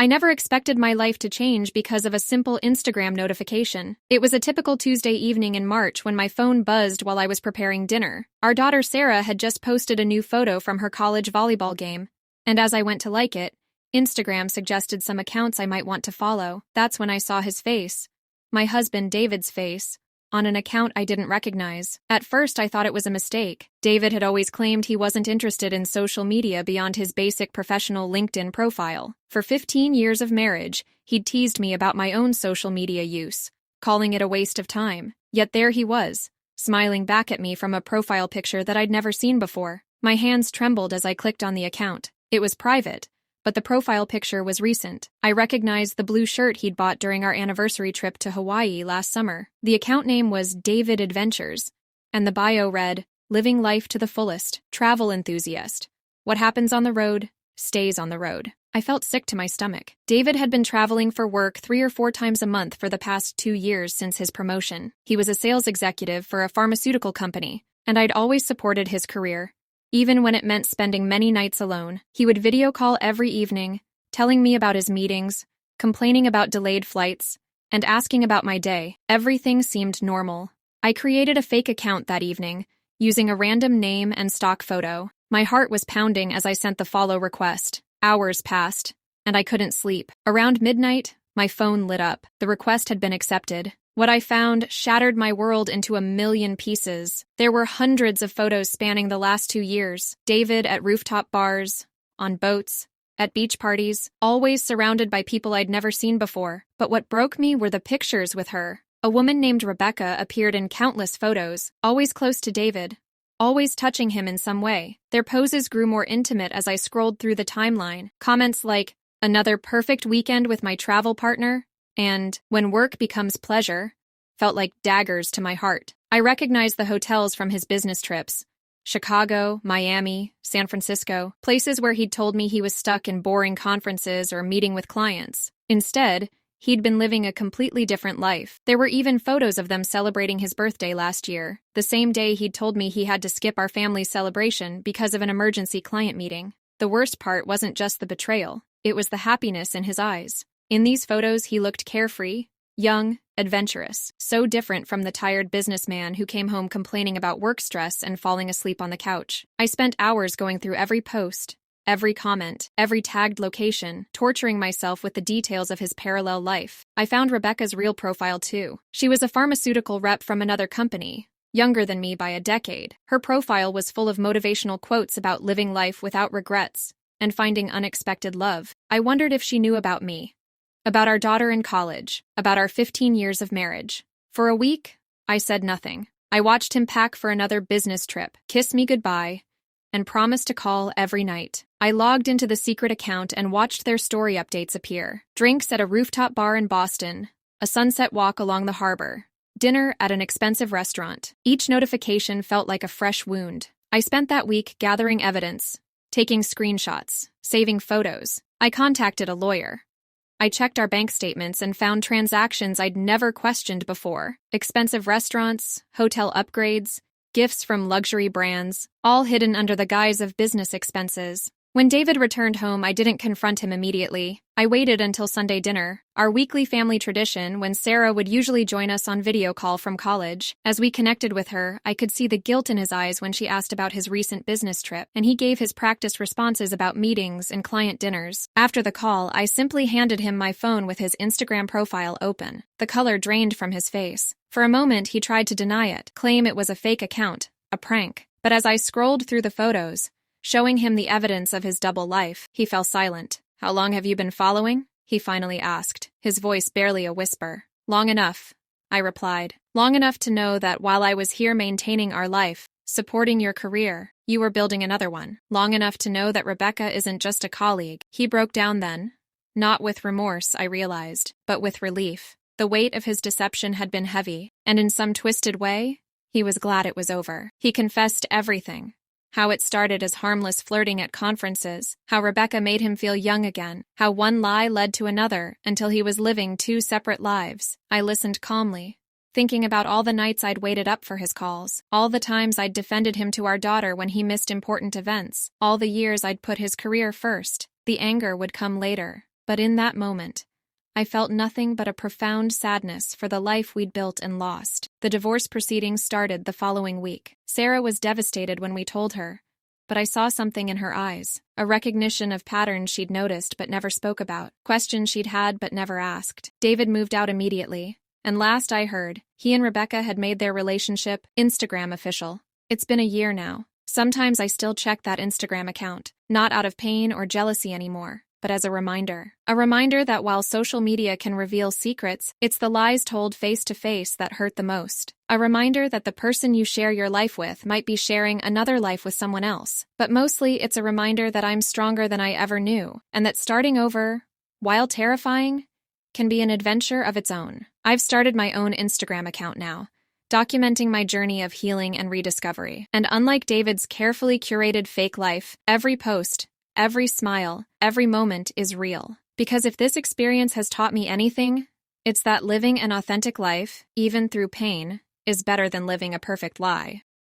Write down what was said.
I never expected my life to change because of a simple Instagram notification. It was a typical Tuesday evening in March when my phone buzzed while I was preparing dinner. Our daughter Sarah had just posted a new photo from her college volleyball game, and as I went to like it, Instagram suggested some accounts I might want to follow. That's when I saw his face, my husband David's face, on an account I didn't recognize. At first, I thought it was a mistake. David had always claimed he wasn't interested in social media beyond his basic professional LinkedIn profile. For 15 years of marriage, he'd teased me about my own social media use, calling it a waste of time. Yet there he was, smiling back at me from a profile picture that I'd never seen before. My hands trembled as I clicked on the account. It was private, but the profile picture was recent. I recognized the blue shirt he'd bought during our anniversary trip to Hawaii last summer. The account name was David Adventures, and the bio read, "Living life to the fullest, travel enthusiast. What happens on the road, stays on the road." I felt sick to my stomach. David had been traveling for work 3 or 4 times a month for the past 2 years since his promotion. He was a sales executive for a pharmaceutical company, and I'd always supported his career. Even when it meant spending many nights alone, he would video call every evening, telling me about his meetings, complaining about delayed flights, and asking about my day. Everything seemed normal. I created a fake account that evening, using a random name and stock photo. My heart was pounding as I sent the follow request. Hours passed, and I couldn't sleep. Around midnight, my phone lit up. The request had been accepted. What I found shattered my world into a million pieces. There were hundreds of photos spanning the last 2 years. David at rooftop bars, on boats, at beach parties, always surrounded by people I'd never seen before. But what broke me were the pictures with her. A woman named Rebecca appeared in countless photos, always close to David, always touching him in some way. Their poses grew more intimate as I scrolled through the timeline. Comments like, "Another perfect weekend with my travel partner," and "When work becomes pleasure," felt like daggers to my heart. I recognized the hotels from his business trips. Chicago, Miami, San Francisco, places where he'd told me he was stuck in boring conferences or meeting with clients. Instead, he'd been living a completely different life. There were even photos of them celebrating his birthday last year, the same day he'd told me he had to skip our family's celebration because of an emergency client meeting. The worst part wasn't just the betrayal, it was the happiness in his eyes. In these photos, he looked carefree, young, adventurous, so different from the tired businessman who came home complaining about work stress and falling asleep on the couch. I spent hours going through every post, every comment, every tagged location, torturing myself with the details of his parallel life. I found Rebecca's real profile too. She was a pharmaceutical rep from another company, younger than me by a decade. Her profile was full of motivational quotes about living life without regrets and finding unexpected love. I wondered if she knew about me, about our daughter in college, about our 15 years of marriage. For a week, I said nothing. I watched him pack for another business trip, kiss me goodbye, and promised to call every night. I logged into the secret account and watched their story updates appear. Drinks at a rooftop bar in Boston, a sunset walk along the harbor, dinner at an expensive restaurant. Each notification felt like a fresh wound. I spent that week gathering evidence, taking screenshots, saving photos. I contacted a lawyer. I checked our bank statements and found transactions I'd never questioned before. Expensive restaurants, hotel upgrades, gifts from luxury brands, all hidden under the guise of business expenses. When David returned home, I didn't confront him immediately. I waited until Sunday dinner, our weekly family tradition when Sarah would usually join us on video call from college. As we connected with her, I could see the guilt in his eyes when she asked about his recent business trip, and he gave his practiced responses about meetings and client dinners. After the call, I simply handed him my phone with his Instagram profile open. The color drained from his face. For a moment, he tried to deny it, claim it was a fake account, a prank. But as I scrolled through the photos, showing him the evidence of his double life, he fell silent. "How long have you been following?" he finally asked, his voice barely a whisper. "Long enough," I replied. "Long enough to know that while I was here maintaining our life, supporting your career, you were building another one. Long enough to know that Rebecca isn't just a colleague." He broke down then. Not with remorse, I realized, but with relief. The weight of his deception had been heavy, and in some twisted way, he was glad it was over. He confessed everything. How it started as harmless flirting at conferences, how Rebecca made him feel young again, how one lie led to another until he was living 2 separate lives. I listened calmly, thinking about all the nights I'd waited up for his calls, all the times I'd defended him to our daughter when he missed important events, all the years I'd put his career first. The anger would come later, But in that moment, I felt nothing but a profound sadness for the life we'd built and lost. The divorce proceedings started the following week. Sarah was devastated when we told her, but I saw something in her eyes, a recognition of patterns she'd noticed but never spoke about, questions she'd had but never asked. David moved out immediately, and last I heard, he and Rebecca had made their relationship Instagram official. It's been a year now. Sometimes I still check that Instagram account, not out of pain or jealousy anymore, but as a reminder. A reminder that while social media can reveal secrets, it's the lies told face-to-face that hurt the most. A reminder that the person you share your life with might be sharing another life with someone else. But mostly, it's a reminder that I'm stronger than I ever knew, and that starting over, while terrifying, can be an adventure of its own. I've started my own Instagram account now, documenting my journey of healing and rediscovery. And unlike David's carefully curated fake life, every post, every smile, every moment is real. Because if this experience has taught me anything, it's that living an authentic life, even through pain, is better than living a perfect lie.